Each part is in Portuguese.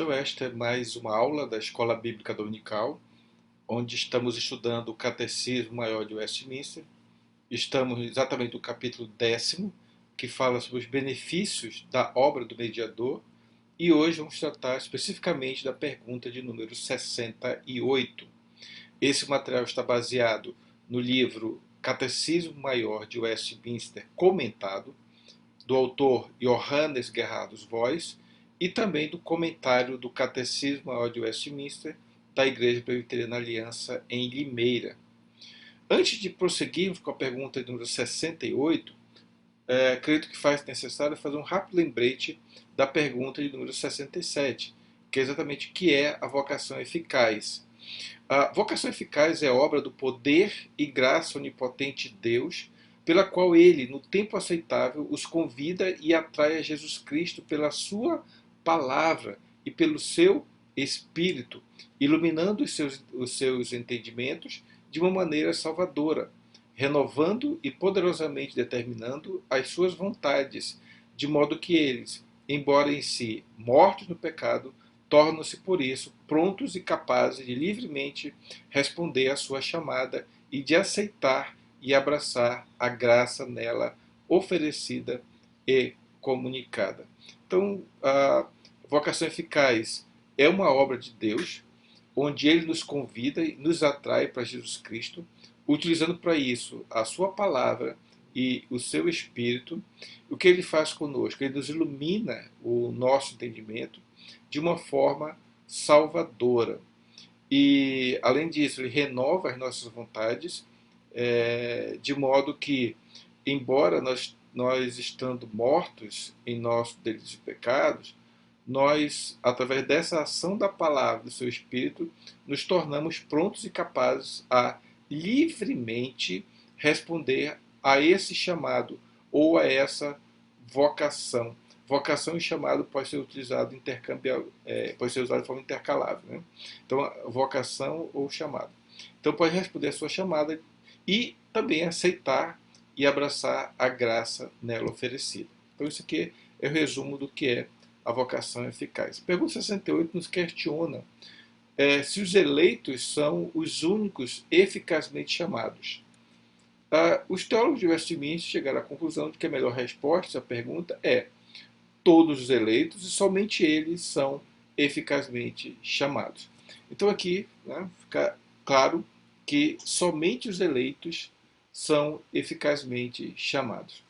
Então, esta é mais uma aula da Escola Bíblica Dominical, onde estamos estudando o Catecismo Maior de Westminster. Estamos exatamente no capítulo 10º, que fala sobre os benefícios da obra do mediador, e hoje vamos tratar especificamente da pergunta de número 68. Esse material está baseado no livro Catecismo Maior de Westminster comentado, do autor Johannes Gerhardus Voss, e também do comentário do Catecismo Maior de Westminster da Igreja Presbiteriana Aliança em Limeira. Antes de prosseguirmos com a pergunta número 68, acredito que faz necessário fazer um rápido lembrete da pergunta de número 67, que é exatamente o que é a vocação eficaz. A vocação eficaz é obra do poder e graça onipotente de Deus, pela qual ele, no tempo aceitável, os convida e atrai a Jesus Cristo pela sua palavra e pelo seu Espírito, iluminando os seus entendimentos de uma maneira salvadora, renovando e poderosamente determinando as suas vontades, de modo que eles, embora em si mortos no pecado, tornam-se por isso prontos e capazes de livremente responder à sua chamada e de aceitar e abraçar a graça nela oferecida e comunicada. Então, a vocação eficaz é uma obra de Deus, onde ele nos convida e nos atrai para Jesus Cristo, utilizando para isso a sua palavra e o seu Espírito. O que ele faz conosco? Ele nos ilumina o nosso entendimento de uma forma salvadora. E, além disso, ele renova as nossas vontades, de modo que, embora nós estando mortos em nossos delitos e pecados, nós, através dessa ação da palavra, do seu Espírito, nos tornamos prontos e capazes a livremente responder a esse chamado ou a essa vocação. Vocação e chamado pode ser utilizado pode ser usado de forma intercalável, né? Então, vocação ou chamado. Então, pode responder a sua chamada e também aceitar e abraçar a graça nela oferecida. Então, isso aqui é o resumo do que é a vocação eficaz. Pergunta 68 nos questiona se os eleitos são os únicos eficazmente chamados. Os teólogos de Westminster chegaram à conclusão de que a melhor resposta à pergunta é: todos os eleitos e somente eles são eficazmente chamados. Então aqui, né, fica claro que somente os eleitos são eficazmente chamados.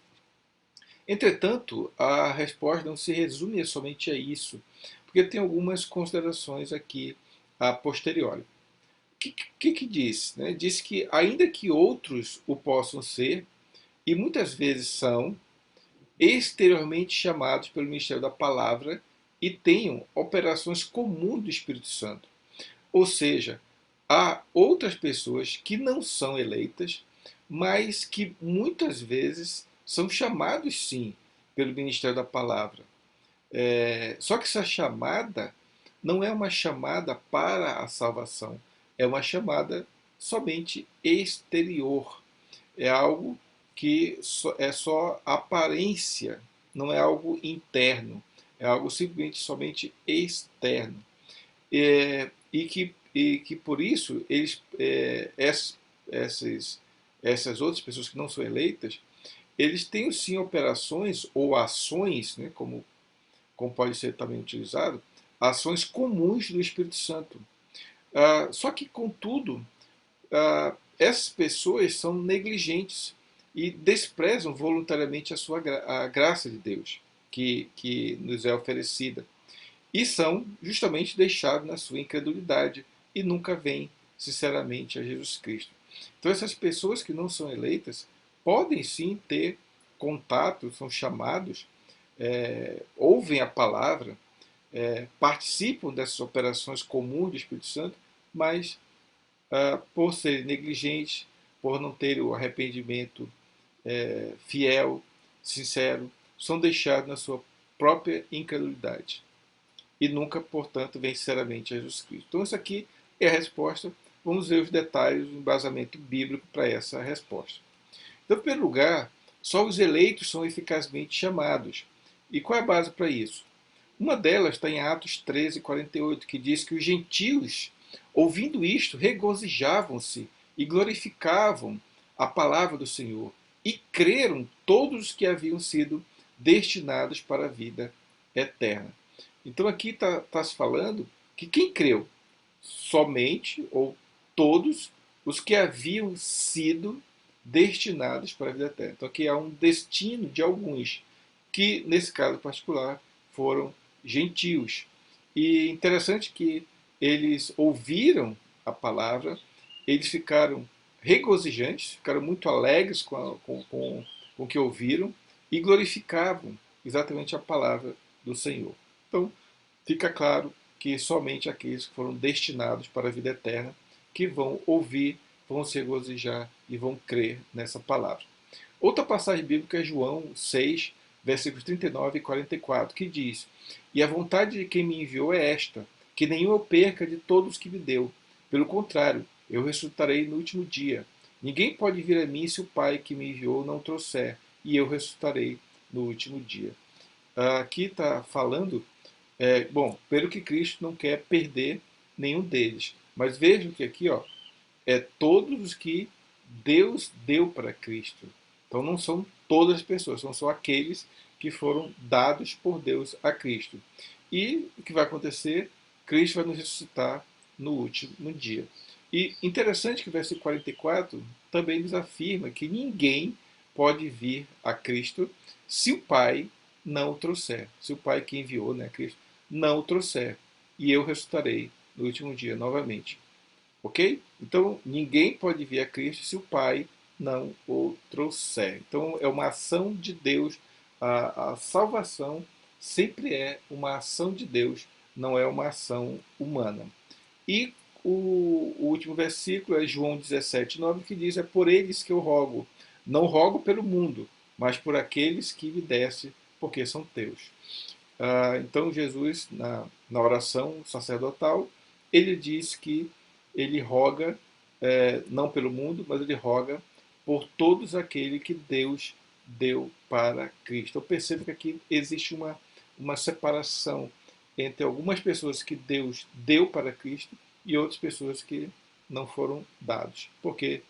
Entretanto, a resposta não se resume somente a isso, porque tem algumas considerações aqui a posteriori. O que diz? Né? Diz que, ainda que outros o possam ser, e muitas vezes são, exteriormente chamados pelo ministério da palavra e tenham operações comuns do Espírito Santo. Ou seja, há outras pessoas que não são eleitas, mas que muitas vezes são chamados sim pelo ministério da palavra. Só que essa chamada não é uma chamada para a salvação, é uma chamada somente exterior. É algo que é só aparência, não é algo interno, é algo simplesmente somente externo. E que por isso essas outras pessoas que não são eleitas, eles têm sim operações ou ações, né, como pode ser também utilizado, ações comuns do Espírito Santo. Só que, contudo, essas pessoas são negligentes e desprezam voluntariamente a graça de Deus que nos é oferecida. E são justamente deixados na sua incredulidade e nunca vêm sinceramente a Jesus Cristo. Então essas pessoas que não são eleitas podem sim ter contato, são chamados, ouvem a palavra, participam dessas operações comuns do Espírito Santo, mas por serem negligentes, por não terem o arrependimento fiel, sincero, são deixados na sua própria incredulidade e nunca, portanto, vem sinceramente a Jesus Cristo. Então, isso aqui é a resposta. Vamos ver os detalhes do embasamento bíblico para essa resposta. Então, em primeiro lugar, só os eleitos são eficazmente chamados. E qual é a base para isso? Uma delas está em Atos 13:48, que diz que os gentios, ouvindo isto, regozijavam-se e glorificavam a palavra do Senhor, e creram todos os que haviam sido destinados para a vida eterna. Então aqui está se falando que quem creu? Somente ou todos os que haviam sido destinados para a vida eterna. Então aqui há um destino de alguns, que nesse caso particular foram gentios. E interessante que eles ouviram a palavra, eles ficaram regozijantes, ficaram muito alegres com o que ouviram e glorificavam exatamente a palavra do Senhor. Então, fica claro que somente aqueles que foram destinados para a vida eterna que vão ouvir, vão se regozijar e vão crer nessa palavra. Outra passagem bíblica é João 6, versículos 39 e 44, que diz: E a vontade de quem me enviou é esta, que nenhum eu perca de todos que me deu. Pelo contrário, eu ressuscitarei no último dia. Ninguém pode vir a mim se o Pai que me enviou não trouxer, e eu ressuscitarei no último dia. Aqui está falando, bom, pelo que Cristo não quer perder nenhum deles. Mas vejam que aqui, é todos os que Deus deu para Cristo. Então não são todas as pessoas, são só aqueles que foram dados por Deus a Cristo. E o que vai acontecer? Cristo vai nos ressuscitar no último dia. E interessante que o versículo 44 também nos afirma que ninguém pode vir a Cristo se o Pai não o trouxer. Se o Pai que enviou, né, Cristo, não o trouxer. E eu ressuscitarei no último dia novamente. Ok? Então, ninguém pode vir a Cristo se o Pai não o trouxer. Então, é uma ação de Deus. A salvação sempre é uma ação de Deus, não é uma ação humana. E o último versículo é João 17:9, que diz: É por eles que eu rogo. Não rogo pelo mundo, mas por aqueles que me desse, porque são teus. Então, Jesus, na oração sacerdotal, ele diz que ele roga, não pelo mundo, mas ele roga por todos aqueles que Deus deu para Cristo. Eu percebo que aqui existe uma separação entre algumas pessoas que Deus deu para Cristo e outras pessoas que não foram dados. Porque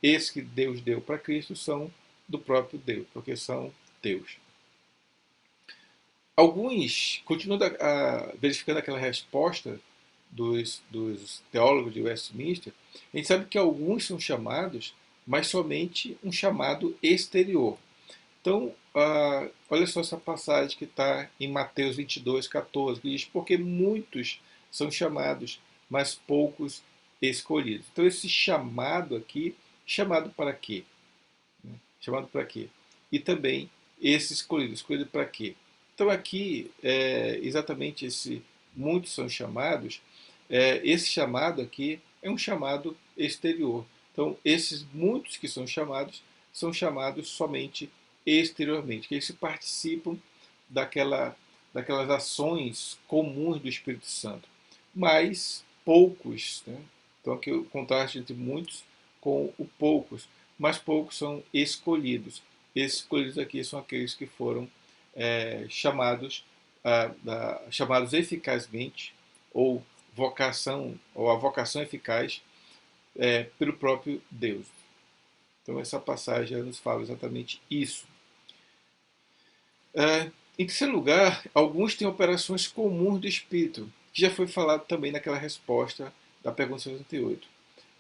esses que Deus deu para Cristo são do próprio Deus, porque são Deus. Alguns, continuando verificando aquela resposta dos teólogos de Westminster, a gente sabe que alguns são chamados, mas somente um chamado exterior. Então, olha só essa passagem que está em Mateus 22:14, que diz: Porque muitos são chamados, mas poucos escolhidos. Então, esse chamado aqui, chamado para quê? Chamado para quê? E também esse escolhido. Escolhido para quê? Então aqui, exatamente esse muitos são chamados, esse chamado aqui é um chamado exterior. Então esses muitos que são chamados somente exteriormente, que eles participam daquelas ações comuns do Espírito Santo. Mas poucos, né? Então aqui o contraste entre muitos com o poucos, mas poucos são escolhidos. Esses escolhidos aqui são aqueles que foram chamados, chamados eficazmente, ou vocação, ou a vocação eficaz pelo próprio Deus. Então essa passagem nos fala exatamente isso. Em terceiro lugar, alguns têm operações comuns do Espírito, que já foi falado também naquela resposta da pergunta 68.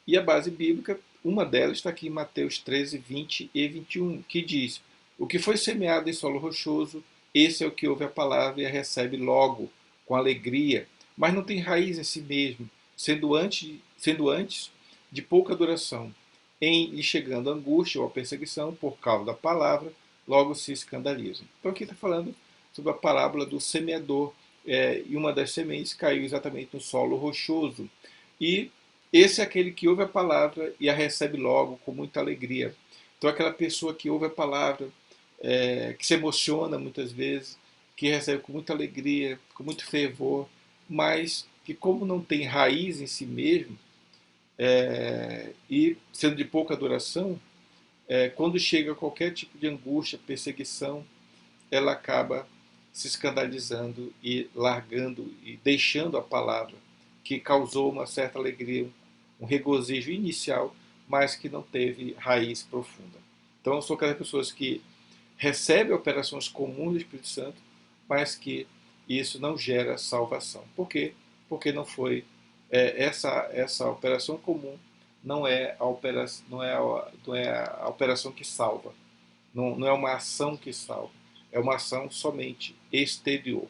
E a base bíblica, uma delas está aqui em Mateus 13, 20 e 21, que diz: O que foi semeado em solo rochoso, esse é o que ouve a palavra e a recebe logo, com alegria, mas não tem raiz em si mesmo, sendo antes de pouca duração. Em lhe chegando a angústia ou a perseguição por causa da palavra, logo se escandalizam. Então aqui está falando sobre a parábola do semeador, e uma das sementes caiu exatamente no solo rochoso. E esse é aquele que ouve a palavra e a recebe logo, com muita alegria. Então, aquela pessoa que ouve a palavra, que se emociona muitas vezes, que recebe com muita alegria, com muito fervor, mas que, como não tem raiz em si mesmo, e sendo de pouca duração, quando chega qualquer tipo de angústia, perseguição, ela acaba se escandalizando e largando e deixando a palavra, que causou uma certa alegria, um regozijo inicial, mas que não teve raiz profunda. Então eu sou aquelas pessoas que recebem operações comuns do Espírito Santo, mas que isso não gera salvação. Por quê? Porque não foi essa operação comum não é a operação, não é a operação que salva. Não é uma ação que salva. É uma ação somente exterior.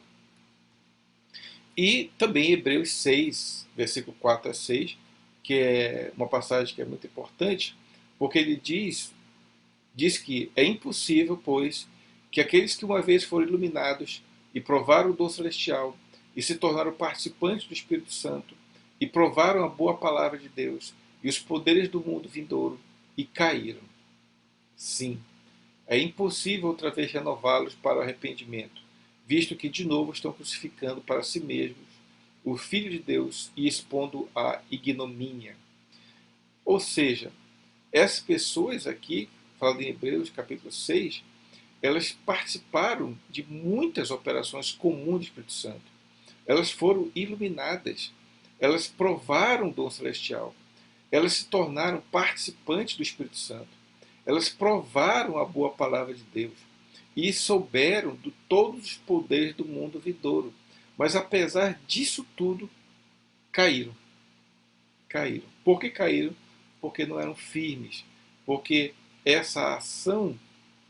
E também Hebreus 6, versículo 4 a 6, que é uma passagem que é muito importante, porque ele diz que é impossível, pois, que aqueles que uma vez foram iluminados e provaram o dom celestial e se tornaram participantes do Espírito Santo e provaram a boa palavra de Deus e os poderes do mundo vindouro e caíram. Sim, é impossível outra vez renová-los para o arrependimento, visto que de novo estão crucificando para si mesmos o Filho de Deus e expondo a ignomínia. Ou seja, essas pessoas aqui, falando em Hebreus capítulo 6, elas participaram de muitas operações comuns do Espírito Santo. Elas foram iluminadas, elas provaram o dom celestial, elas se tornaram participantes do Espírito Santo, elas provaram a boa palavra de Deus e souberam de todos os poderes do mundo vindouro. Mas apesar disso tudo, caíram. Caíram. Por que caíram? Porque não eram firmes. Porque essa ação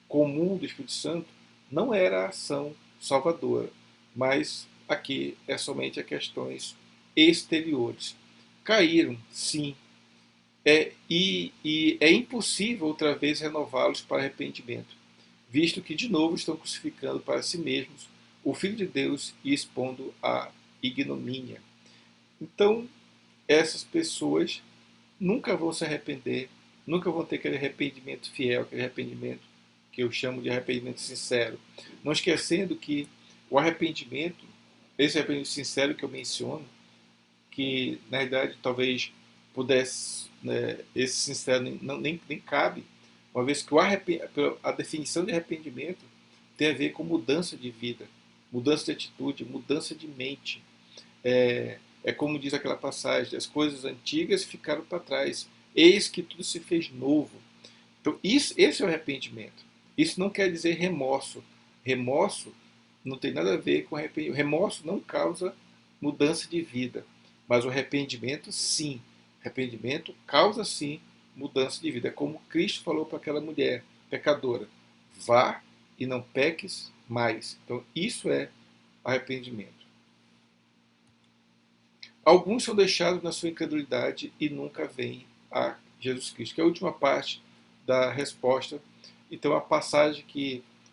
comum do Espírito Santo não era a ação salvadora, mas aqui é somente a questões exteriores. Caíram, sim, e é impossível outra vez renová-los para arrependimento, visto que de novo estão crucificando para si mesmos o Filho de Deus e expondo a ignomínia. Então, essas pessoas nunca vão se arrepender, nunca vão ter aquele arrependimento fiel, aquele arrependimento que eu chamo de arrependimento sincero. Não esquecendo que o arrependimento, esse arrependimento sincero que eu menciono, que na verdade talvez pudesse, né, esse sincero nem cabe, uma vez que a definição de arrependimento tem a ver com mudança de vida, mudança de atitude, mudança de mente. É como diz aquela passagem: as coisas antigas ficaram para trás, eis que tudo se fez novo. Então, esse é o arrependimento. Isso não quer dizer remorso. Remorso não tem nada a ver com arrependimento. Remorso não causa mudança de vida. Mas o arrependimento, sim. Arrependimento causa, sim, mudança de vida. É como Cristo falou para aquela mulher pecadora: vá e não peques mais. Então, isso é arrependimento. Alguns são deixados na sua incredulidade e nunca vêm a Jesus Cristo, que é a última parte da resposta. Então, a passagem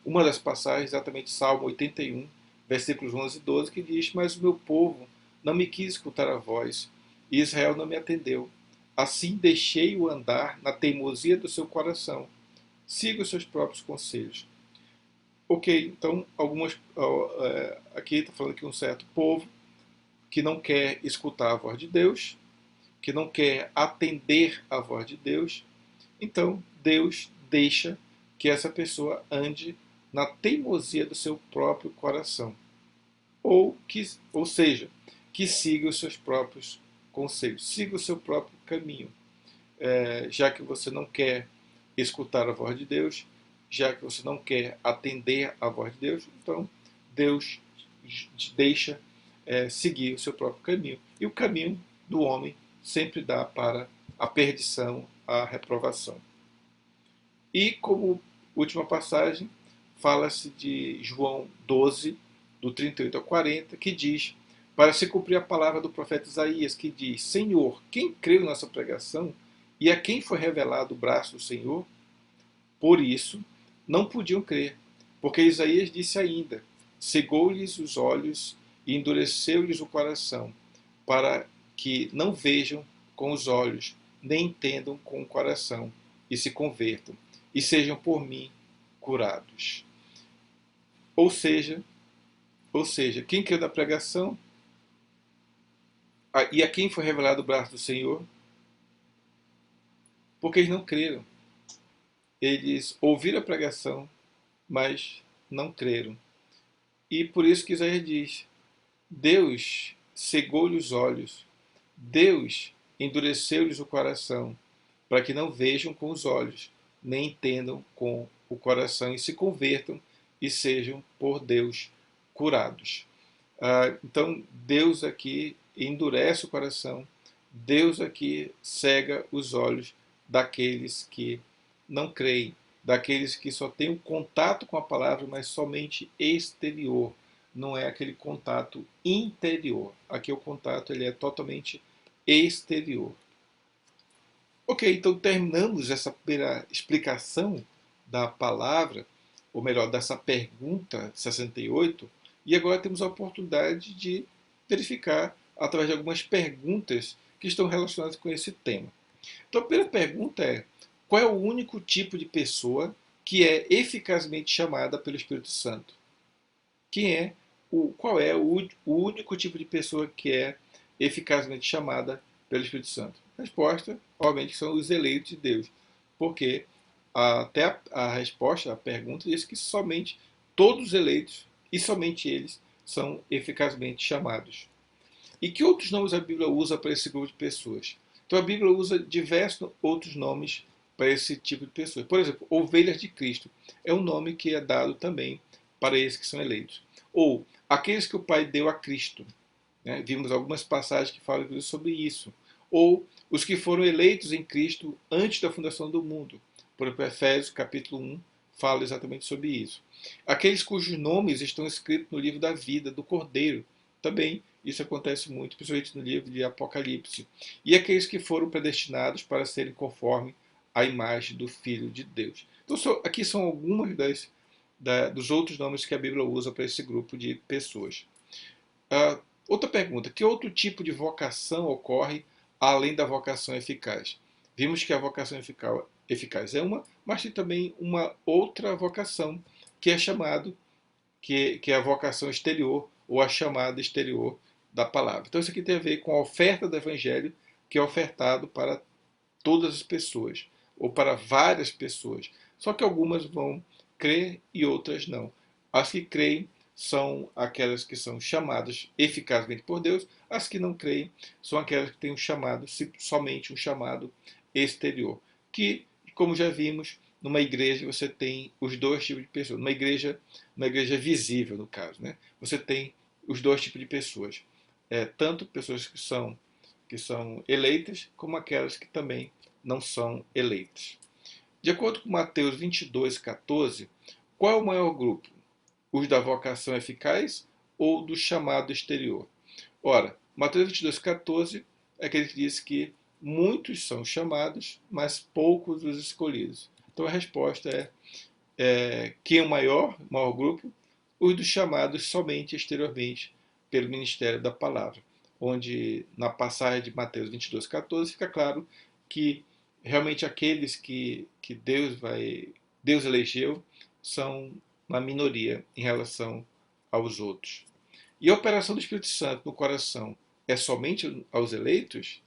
uma das passagens, exatamente Salmo 81, versículos 11 e 12, que diz: mas o meu povo não me quis escutar a voz, e Israel não me atendeu. Assim deixei-o andar na teimosia do seu coração. Siga os seus próprios conselhos. Ok, então, aqui está falando que um certo povo que não quer escutar a voz de Deus, que não quer atender à voz de Deus, então Deus deixa que essa pessoa ande na teimosia do seu próprio coração. Ou seja, que siga os seus próprios conselhos, siga o seu próprio caminho. Já que você não quer escutar a voz de Deus, já que você não quer atender à voz de Deus, então Deus deixa seguir o seu próprio caminho. E o caminho do homem sempre dá para a perdição, a reprovação. E como última passagem, fala-se de João 12, do 38 ao 40, que diz: para se cumprir a palavra do profeta Isaías, que diz: Senhor, quem creu nessa pregação e a quem foi revelado o braço do Senhor? Por isso, não podiam crer, porque Isaías disse ainda: cegou-lhes os olhos e endureceu-lhes o coração, para que não vejam com os olhos, nem entendam com o coração, e se convertam, e sejam por mim curados. Ou seja, quem creu na pregação e a quem foi revelado o braço do Senhor? Porque eles não creram. Eles ouviram a pregação, mas não creram. E por isso que Isaías diz: Deus cegou-lhe os olhos, Deus endureceu-lhes o coração, para que não vejam com os olhos, nem entendam com o coração, e se convertam e sejam por Deus curados. Então, Deus aqui endurece o coração, Deus aqui cega os olhos daqueles que não creem, daqueles que só têm um contato com a palavra, mas somente exterior, não é aquele contato interior. Aqui o contato ele é totalmente exterior. Ok, então terminamos essa primeira explicação da palavra, ou melhor, dessa pergunta 68, e agora temos a oportunidade de verificar através de algumas perguntas que estão relacionadas com esse tema. Então a primeira pergunta é: qual é o único tipo de pessoa que é eficazmente chamada pelo Espírito Santo? Qual é o único tipo de pessoa que é eficazmente chamada pelo Espírito Santo? A resposta, obviamente, são os eleitos de Deus. Porque até a resposta, a pergunta, diz que somente todos os eleitos, e somente eles, são eficazmente chamados. E que outros nomes a Bíblia usa para esse grupo de pessoas? Então a Bíblia usa diversos outros nomes para esse tipo de pessoas. Por exemplo, ovelhas de Cristo é um nome que é dado também para esses que são eleitos. Ou aqueles que o Pai deu a Cristo. Né? Vimos algumas passagens que falam sobre isso. Ou os que foram eleitos em Cristo antes da fundação do mundo. Por exemplo, Efésios capítulo 1 fala exatamente sobre isso. Aqueles cujos nomes estão escritos no livro da vida do Cordeiro. Também isso acontece muito, principalmente no livro de Apocalipse. E aqueles que foram predestinados para serem conforme a imagem do Filho de Deus. Então, aqui são algumas dos outros nomes que a Bíblia usa para esse grupo de pessoas. Outra pergunta: que outro tipo de vocação ocorre além da vocação eficaz? Vimos que a vocação eficaz é uma, mas tem também uma outra vocação que é chamado, que é a vocação exterior ou a chamada exterior da palavra. Então isso aqui tem a ver com a oferta do evangelho que é ofertado para todas as pessoas ou para várias pessoas. Só que algumas vão crer e outras não. As que creem são aquelas que são chamadas eficazmente por Deus, as que não creem são aquelas que têm um chamado, somente um chamado exterior. Que, como já vimos, numa igreja você tem os dois tipos de pessoas. Numa igreja visível, no caso, né? Você tem os dois tipos de pessoas. Tanto pessoas que são eleitas, como aquelas que também não são eleitas. De acordo com Mateus 22:14, qual é o maior grupo? Os da vocação eficaz ou do chamado exterior? Ora, Mateus 22:14 é aquele que diz que muitos são chamados, mas poucos os escolhidos. Então a resposta quem é o maior grupo? Os dos chamados somente exteriormente pelo ministério da palavra, onde na passagem de Mateus 22:14 fica claro que realmente aqueles que Deus elegeu são uma minoria em relação aos outros. E a operação do Espírito Santo no coração é somente aos eleitos?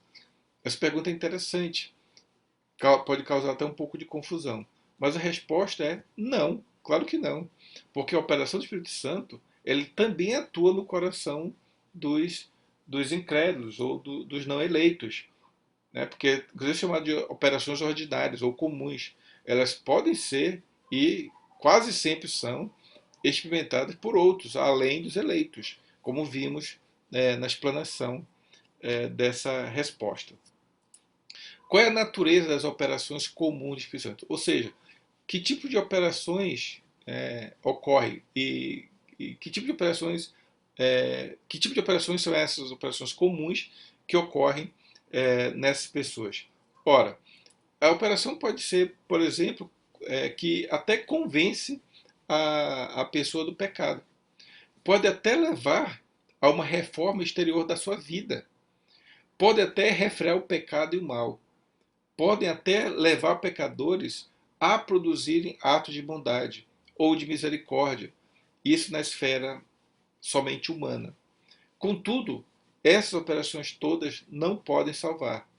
Essa pergunta é interessante. Pode causar até um pouco de confusão. Mas a resposta é não, claro que não. Porque a operação do Espírito Santo ele também atua no coração dos, dos incrédulos ou dos não eleitos. Né? Porque, inclusive, chamado de operações ordinárias ou comuns. Elas podem ser e quase sempre são experimentadas por outros, além dos eleitos, como vimos na explanação dessa resposta. Qual é a natureza das operações comuns de Espírito Santo? Ou seja, que tipo de operações ocorre e que tipo de operações são essas operações comuns que ocorrem nessas pessoas? Ora, a operação pode ser, por exemplo, que até convence a pessoa do pecado. Pode até levar a uma reforma exterior da sua vida. Pode até refrear o pecado e o mal. Podem até levar pecadores a produzirem atos de bondade ou de misericórdia, isso na esfera somente humana. Contudo, essas operações todas não podem salvar,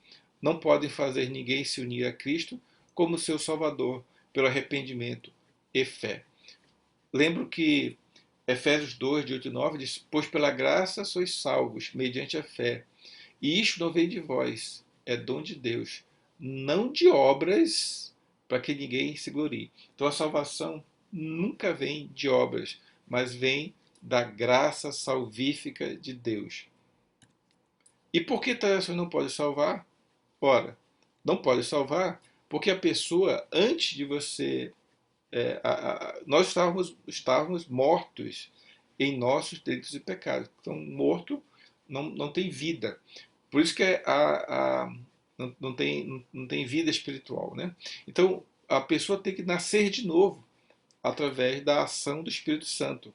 não podem fazer ninguém se unir a Cristo como seu Salvador pelo arrependimento e fé. Lembro que Efésios 2, de 8 e 9 diz: Pois pela graça sois salvos, mediante a fé. E isto não vem de vós, é dom de Deus, não de obras, para que ninguém se glorie. Então a salvação nunca vem de obras, mas vem da graça salvífica de Deus. E por que tradições não pode salvar? Ora, não pode salvar porque a pessoa, antes de você. Nós estávamos mortos em nossos delitos e pecados. Então, morto não tem vida. Por isso que não tem vida espiritual. Né? Então, a pessoa tem que nascer de novo através da ação do Espírito Santo.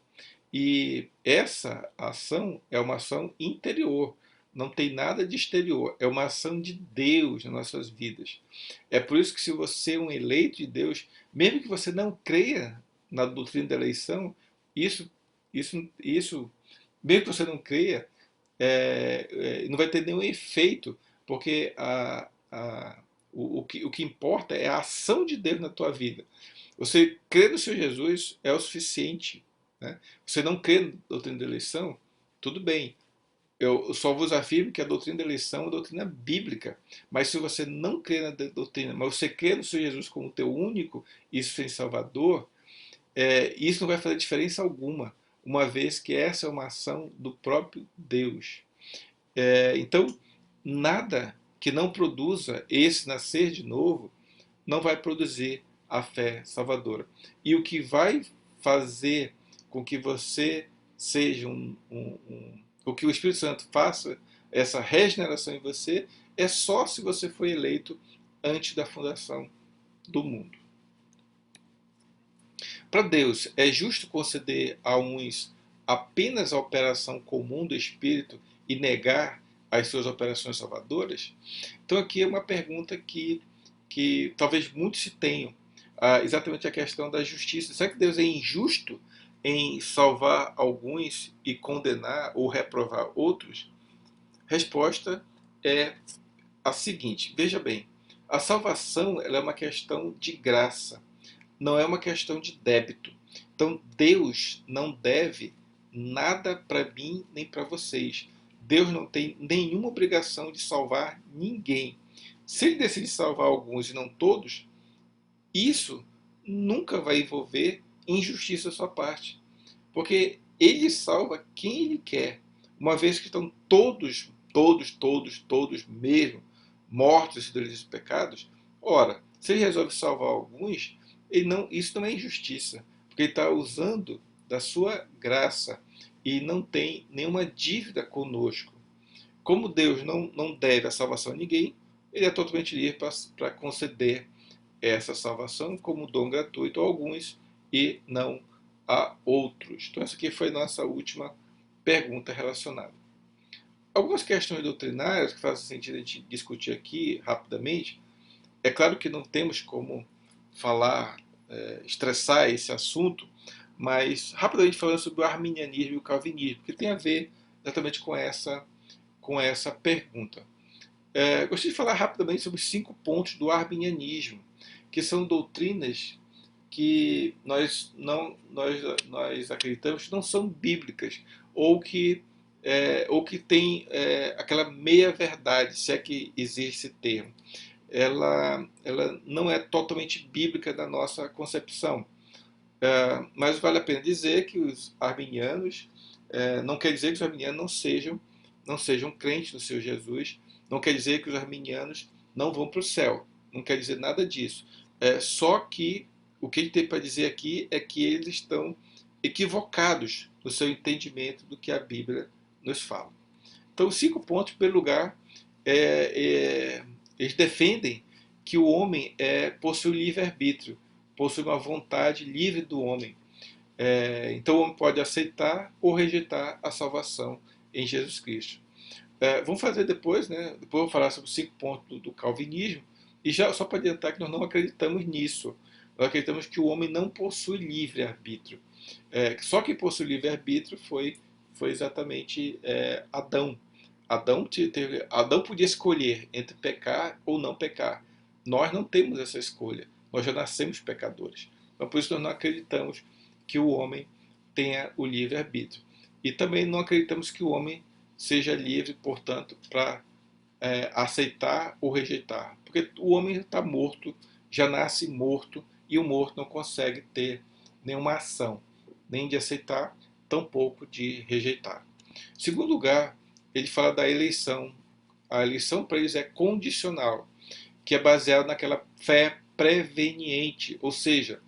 E essa ação é uma ação interior, não tem nada de exterior, é uma ação de Deus nas nossas vidas. É por isso que se você é um eleito de Deus, mesmo que você não creia na doutrina da eleição, isso mesmo que você não creia, não vai ter nenhum efeito, porque o que importa é a ação de Deus na tua vida. Você crê no Senhor Jesus é o suficiente. Né? Você não crê na doutrina da eleição, tudo bem. Eu só vos afirmo que a doutrina da eleição é uma doutrina bíblica. Mas se você não crê na doutrina, mas você crê no Senhor Jesus como teu único e suficiente Salvador, isso não vai fazer diferença alguma, uma vez que essa é uma ação do próprio Deus. Então, nada que não produza esse nascer de novo não vai produzir a fé salvadora. E o que vai fazer com que você seja com que o Espírito Santo faça essa regeneração em você é só se você foi eleito antes da fundação do mundo. Para Deus, é justo conceder a uns apenas a operação comum do Espírito e negar as suas operações salvadoras? Então aqui é uma pergunta que talvez muitos se tenham. Exatamente a questão da justiça. Será que Deus é injusto em salvar alguns e condenar ou reprovar outros? Resposta é a seguinte: veja bem, a salvação ela é uma questão de graça, não é uma questão de débito. Então Deus não deve nada para mim nem para vocês. Deus não tem nenhuma obrigação de salvar ninguém. Se ele decidir salvar alguns e não todos, isso nunca vai envolver injustiça da sua parte. Porque ele salva quem ele quer. Uma vez que estão todos mesmo mortos e delitos e pecados, ora, se ele resolve salvar alguns, isso não é injustiça, porque ele está usando da sua graça e não tem nenhuma dívida conosco. Como Deus não deve a salvação a ninguém, ele é totalmente livre para conceder essa salvação como dom gratuito a alguns e não a outros. Então essa aqui foi a nossa última pergunta relacionada. Algumas questões doutrinárias que fazem sentido a gente discutir aqui rapidamente. É claro que não temos como falar, estressar esse assunto, mas rapidamente falando sobre o arminianismo e o calvinismo, que tem a ver exatamente com essa pergunta. Gostaria de falar rapidamente sobre 5 pontos do arminianismo, que são doutrinas que nós acreditamos que não são bíblicas, ou que tem aquela meia-verdade, se é que existe esse termo. Ela não é totalmente bíblica na nossa concepção. Mas vale a pena dizer que os arminianos, não quer dizer que os arminianos não sejam crentes no Senhor Jesus, não quer dizer que os arminianos não vão para o céu, não quer dizer nada disso. Só que o que ele tem para dizer aqui é que eles estão equivocados no seu entendimento do que a Bíblia nos fala. Então, os 5 pontos, em primeiro lugar, eles defendem que o homem possui livre-arbítrio, possui uma vontade livre do homem. Então, o homem pode aceitar ou rejeitar a salvação em Jesus Cristo. Vamos fazer depois, né? Depois eu vou falar sobre os 5 pontos do calvinismo. E já só para adiantar que nós não acreditamos nisso. Nós acreditamos que o homem não possui livre-arbítrio. Só quem possui livre-arbítrio foi exatamente Adão. Adão podia escolher entre pecar ou não pecar. Nós não temos essa escolha. Nós já nascemos pecadores. Então, por isso nós não acreditamos que o homem tenha o livre-arbítrio. E também não acreditamos que o homem seja livre, portanto, para aceitar ou rejeitar. Porque o homem está morto, já nasce morto, e o morto não consegue ter nenhuma ação, nem de aceitar, tampouco de rejeitar. Em segundo lugar, ele fala da eleição. A eleição para eles é condicional, que é baseada naquela fé preveniente, ou seja,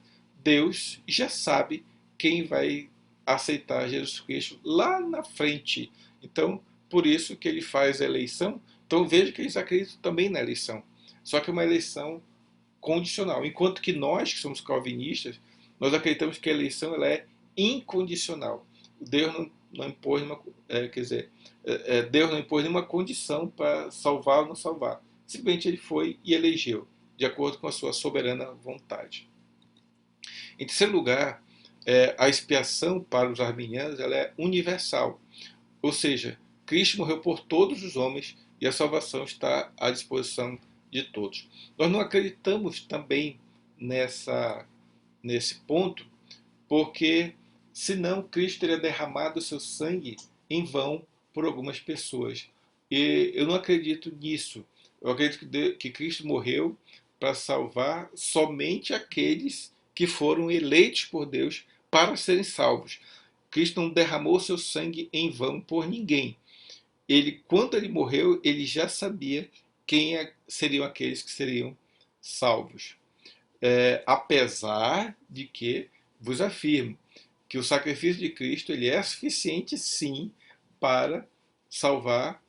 Deus já sabe quem vai aceitar Jesus Cristo lá na frente. Então, por isso que ele faz a eleição. Então, veja que eles acreditam também na eleição. Só que é uma eleição condicional. Enquanto que nós, que somos calvinistas, nós acreditamos que a eleição ela é incondicional. Deus não impôs uma, quer dizer, Deus não impôs nenhuma condição para salvar ou não salvar. Simplesmente ele foi e elegeu, de acordo com a sua soberana vontade. Em terceiro lugar, a expiação para os arminianos ela é universal. Ou seja, Cristo morreu por todos os homens e a salvação está à disposição de todos. Nós não acreditamos também nesse ponto, porque senão Cristo teria derramado o seu sangue em vão por algumas pessoas. E eu não acredito nisso. Eu acredito que Cristo morreu para salvar somente aqueles que foram eleitos por Deus para serem salvos. Cristo não derramou seu sangue em vão por ninguém. Quando ele morreu, ele já sabia quem seriam aqueles que seriam salvos. Apesar de que, vos afirmo, que o sacrifício de Cristo ele é suficiente, sim, para salvar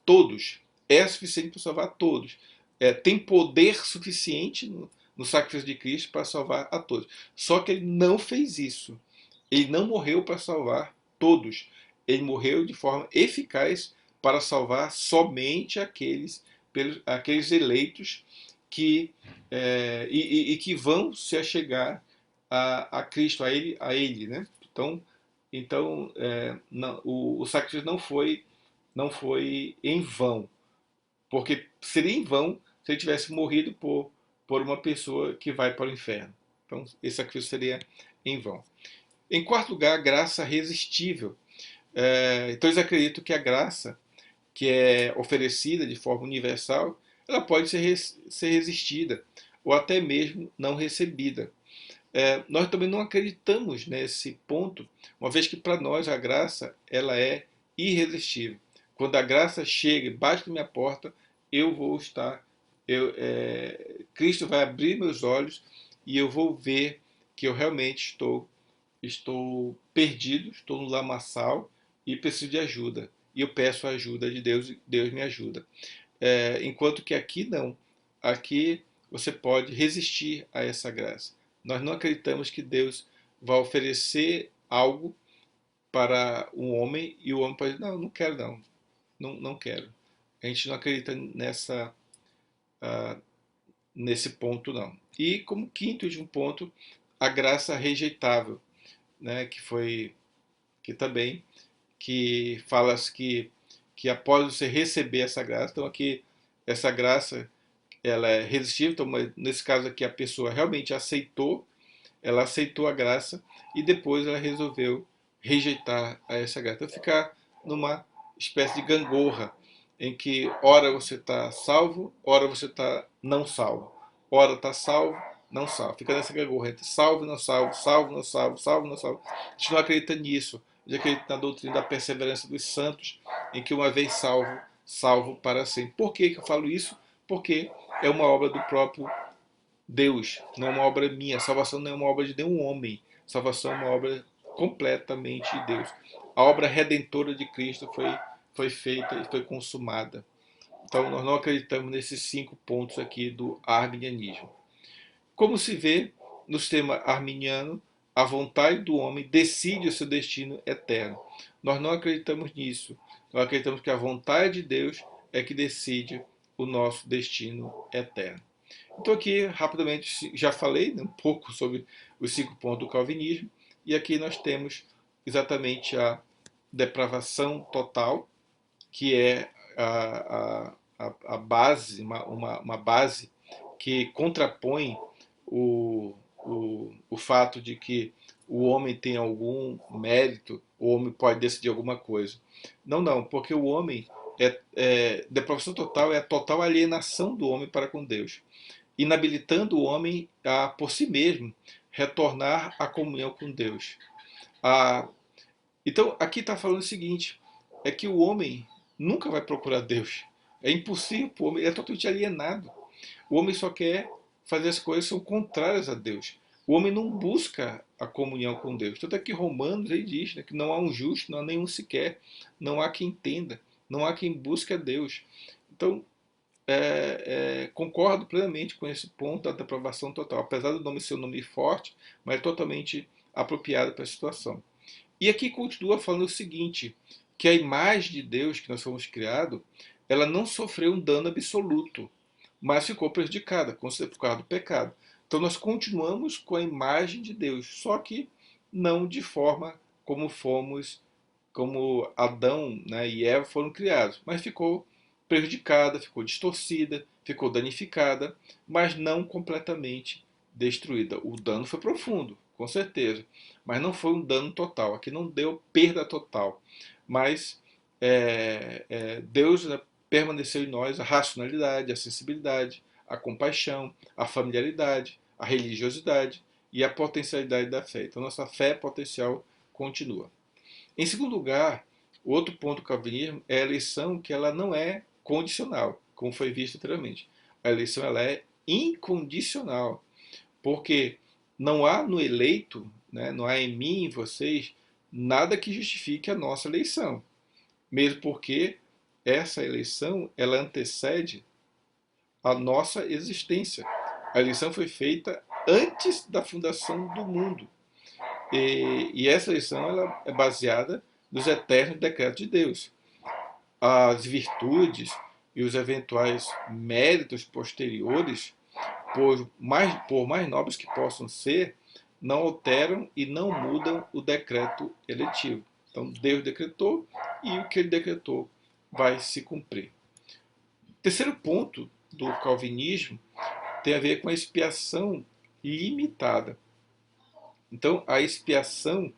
todos. É suficiente para salvar todos. Tem poder suficiente no sacrifício de Cristo para salvar a todos. Só que ele não fez isso. Ele não morreu para salvar todos. Ele morreu de forma eficaz para salvar somente aqueles eleitos que vão se achegar a Cristo, a ele, né? Então não, o sacrifício não foi em vão, porque seria em vão se ele tivesse morrido por uma pessoa que vai para o inferno. Então esse sacrifício seria em vão. Em quarto lugar, a graça resistível. Então eles acreditam que a graça que é oferecida de forma universal, ela pode ser resistida ou até mesmo não recebida. Nós também não acreditamos nesse ponto, uma vez que para nós a graça ela é irresistível. Quando a graça chega e bate na minha porta, eu vou estar, Cristo vai abrir meus olhos e eu vou ver que eu realmente estou perdido, estou no lamaçal e preciso de ajuda. E eu peço a ajuda de Deus e Deus me ajuda. Enquanto que aqui não. Aqui você pode resistir a essa graça. Nós não acreditamos que Deus vai oferecer algo para um homem e o homem pode dizer, não, não quero não, não quero. A gente não acredita nesse ponto não. E como quinto de um ponto, a graça rejeitável, né, que também que fala que após você receber essa graça, então aqui essa graça ela é resistível, então, nesse caso aqui a pessoa realmente ela aceitou a graça e depois ela resolveu rejeitar essa graça. Então ficar numa espécie de gangorra, em que ora você está salvo, ora você está não salvo. Ora está salvo, não salvo. Fica nessa gangorra entre salvo e não salvo, salvo, não salvo, salvo, não salvo. A gente não acredita nisso. A gente acredita na doutrina da perseverança dos santos, em que uma vez salvo, salvo para sempre. Por que eu falo isso? Porque é uma obra do próprio Deus, não é uma obra minha. A salvação não é uma obra de nenhum homem. A salvação é uma obra completamente de Deus. A obra redentora de Cristo foi feita e foi consumada. Então, nós não acreditamos nesses 5 pontos aqui do arminianismo. Como se vê no sistema arminiano, a vontade do homem decide o seu destino eterno. Nós não acreditamos nisso. Nós acreditamos que a vontade de Deus é que decide o nosso destino eterno. Então aqui, rapidamente, já falei, né, um pouco sobre os 5 pontos do calvinismo, e aqui nós temos exatamente a depravação total, que é a base, uma base que contrapõe o fato de que o homem tem algum mérito, o homem pode decidir alguma coisa. Não, não, porque o homem depravação total é a total alienação do homem para com Deus, inabilitando o homem a, por si mesmo, retornar à comunhão com Deus. A, então, aqui está falando o seguinte, é que o homem nunca vai procurar Deus. É impossível para o homem, ele é totalmente alienado. O homem só quer fazer as coisas que são contrárias a Deus. O homem não busca a comunhão com Deus. Tanto é que Romanos ele diz, né, que não há um justo, não há nenhum sequer, não há quem entenda, não há quem busque a Deus. Então, concordo plenamente com esse ponto da depravação total. Apesar do nome ser um nome forte, mas é totalmente apropriado para a situação. E aqui continua falando o seguinte, que a imagem de Deus que nós fomos criados, ela não sofreu um dano absoluto, mas ficou prejudicada por causa do pecado. Então nós continuamos com a imagem de Deus, só que não de forma como fomos, como Adão, né, e Eva foram criados, mas ficou prejudicada, ficou distorcida, ficou danificada, mas não completamente destruída. O dano foi profundo, com certeza, mas não foi um dano total. Aqui não deu perda total, mas Deus, né, permaneceu em nós a racionalidade, a sensibilidade, a compaixão, a familiaridade, a religiosidade e a potencialidade da fé. Então, nossa fé potencial continua. Em segundo lugar, o outro ponto do calvinismo é a eleição que ela não é condicional, como foi visto anteriormente. A eleição ela é incondicional, porque não há no eleito, né, não há em mim, em vocês, nada que justifique a nossa eleição, mesmo porque essa eleição ela antecede a nossa existência. A eleição foi feita antes da fundação do mundo. E essa eleição ela é baseada nos eternos decretos de Deus. As virtudes e os eventuais méritos posteriores, por mais nobres que possam ser, não alteram e não mudam o decreto eletivo. Então Deus decretou e o que ele decretou vai se cumprir. Terceiro ponto do calvinismo tem a ver com a expiação limitada. Então, a expiação,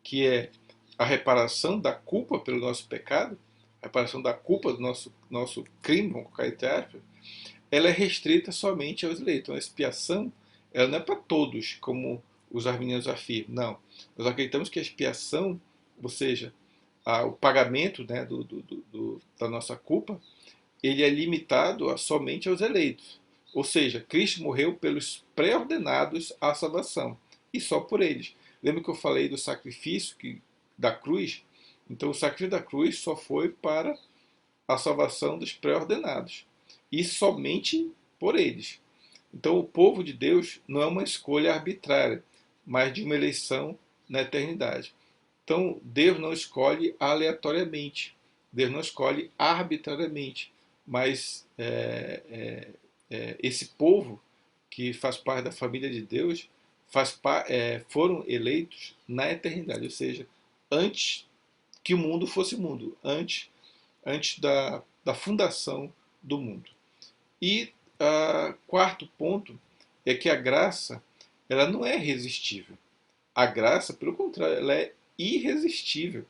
que é a reparação da culpa pelo nosso pecado, a reparação da culpa do nosso crime, vamos colocar entre aspas, ela é restrita somente aos eleitos. Então, a expiação ela não é para todos, como os arminianos afirmam. Não. Nós acreditamos que a expiação, ou seja, o pagamento, né, da nossa culpa, ele é limitado somente aos eleitos. Ou seja, Cristo morreu pelos pré-ordenados à salvação, e só por eles. Lembra que eu falei do sacrifício da cruz? Então, o sacrifício da cruz só foi para a salvação dos pré-ordenados, e somente por eles. Então, o povo de Deus não é uma escolha arbitrária, mas de uma eleição na eternidade. Então, Deus não escolhe aleatoriamente, Deus não escolhe arbitrariamente, mas esse povo que faz parte da família de Deus foram eleitos na eternidade, ou seja, antes que o mundo fosse mundo, antes da fundação do mundo. E quarto ponto é que a graça ela não é resistível. A graça, pelo contrário, ela é irresistível,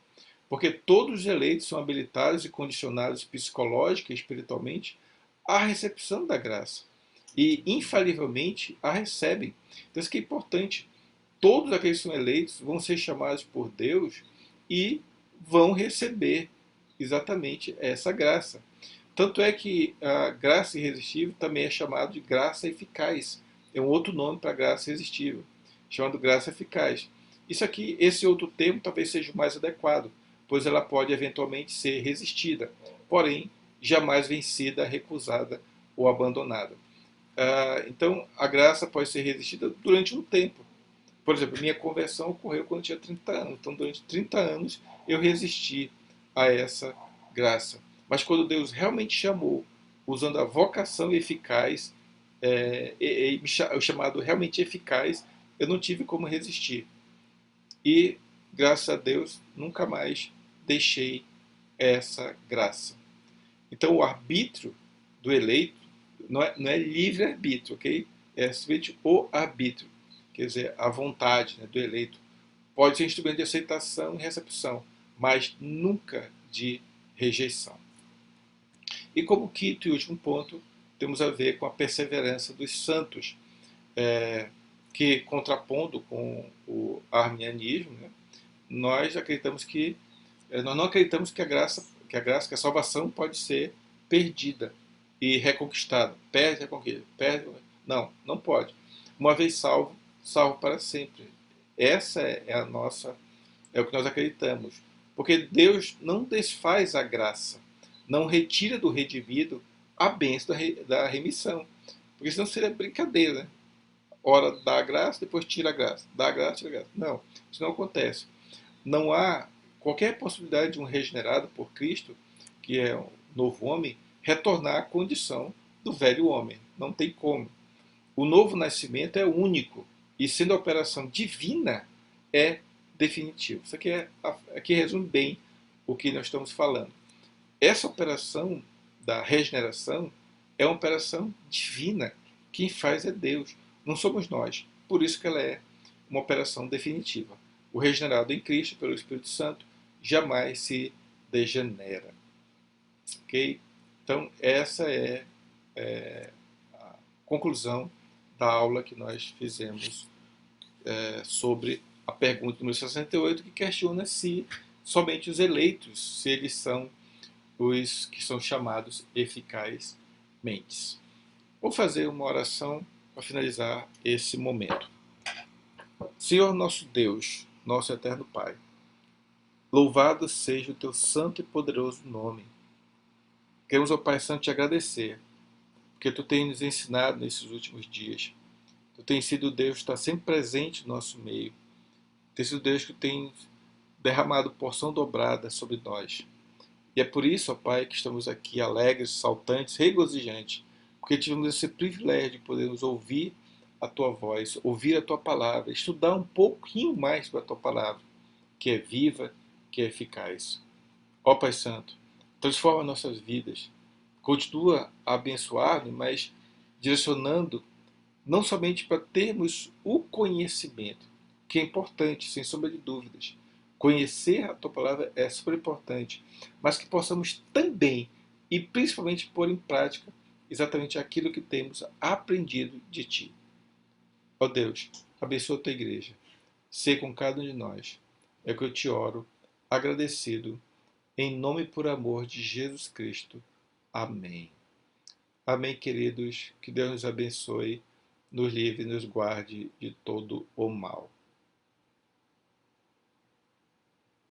porque todos os eleitos são habilitados e condicionados psicológica e espiritualmente à recepção da graça e infalivelmente a recebem. Então isso que é importante. Todos aqueles que são eleitos vão ser chamados por Deus e vão receber exatamente essa graça. Tanto é que a graça irresistível também é chamada de graça eficaz. É um outro nome para graça irresistível, chamado graça eficaz. Isso aqui, esse outro termo talvez seja o mais adequado, pois ela pode eventualmente ser resistida, porém jamais vencida, recusada ou abandonada. Então, a graça pode ser resistida durante um tempo. Por exemplo, minha conversão ocorreu quando eu tinha 30 anos. Então, durante 30 anos, eu resisti a essa graça. Mas quando Deus realmente chamou, usando a vocação eficaz, o chamado realmente eficaz, eu não tive como resistir. E, graças a Deus, nunca mais deixei essa graça. Então, o arbítrio do eleito não é livre-arbítrio, ok? É simplesmente o arbítrio, quer dizer, a vontade, né, do eleito, Pode ser instrumento de aceitação e recepção, mas nunca de rejeição. E como quinto e último ponto, temos a ver com a perseverança dos santos, que, contrapondo com o arminianismo, né, nós acreditamos que nós não acreditamos que a salvação pode ser perdida e reconquistada. Perde, reconquista, perde. Não, não pode. Uma vez salvo, salvo para sempre. Essa é a nossa, é o que nós acreditamos. Porque Deus não desfaz a graça, não retira do redimido a bênção da remissão. Porque senão seria brincadeira, né? Ora dá a graça, depois tira a graça. Dá a graça, tira a graça. Não, isso não acontece. Não há qualquer possibilidade de um regenerado por Cristo, que é um novo homem, retornar à condição do velho homem. Não tem como. O novo nascimento é único e, sendo a operação divina, é definitivo. Isso aqui resume bem o que nós estamos falando. Essa operação da regeneração é uma operação divina. Quem faz é Deus, não somos nós. Por isso que ela é uma operação definitiva. O regenerado em Cristo, pelo Espírito Santo, jamais se degenera. Ok? Então, essa é a conclusão da aula que nós fizemos sobre a pergunta número 68, que questiona se somente os eleitos, se eles são os que são chamados eficazmente. Vou fazer uma oração para finalizar esse momento. Senhor nosso Deus, nosso eterno Pai, louvado seja o teu santo e poderoso nome. Queremos, ó Pai Santo, te agradecer, porque tu tens nos ensinado nesses últimos dias. Tu tens sido Deus que está sempre presente no nosso meio. Tens sido Deus que tem derramado porção dobrada sobre nós. E é por isso, ó Pai, que estamos aqui alegres, saltantes, regozijantes, porque tivemos esse privilégio de podermos ouvir a Tua voz, ouvir a Tua palavra, estudar um pouquinho mais sobre a Tua palavra, que é viva, que é eficaz. Ó Pai Santo, transforma nossas vidas, continua a abençoar-nos, mas direcionando não somente para termos o conhecimento, que é importante, sem sombra de dúvidas. Conhecer a Tua palavra é super importante, mas que possamos também e principalmente pôr em prática exatamente aquilo que temos aprendido de Ti. Ó Deus, abençoa a Tua igreja. Sê com cada um de nós. É que eu te oro, agradecido, em nome e por amor de Jesus Cristo. Amém. Amém, queridos. Que Deus nos abençoe, nos livre e nos guarde de todo o mal.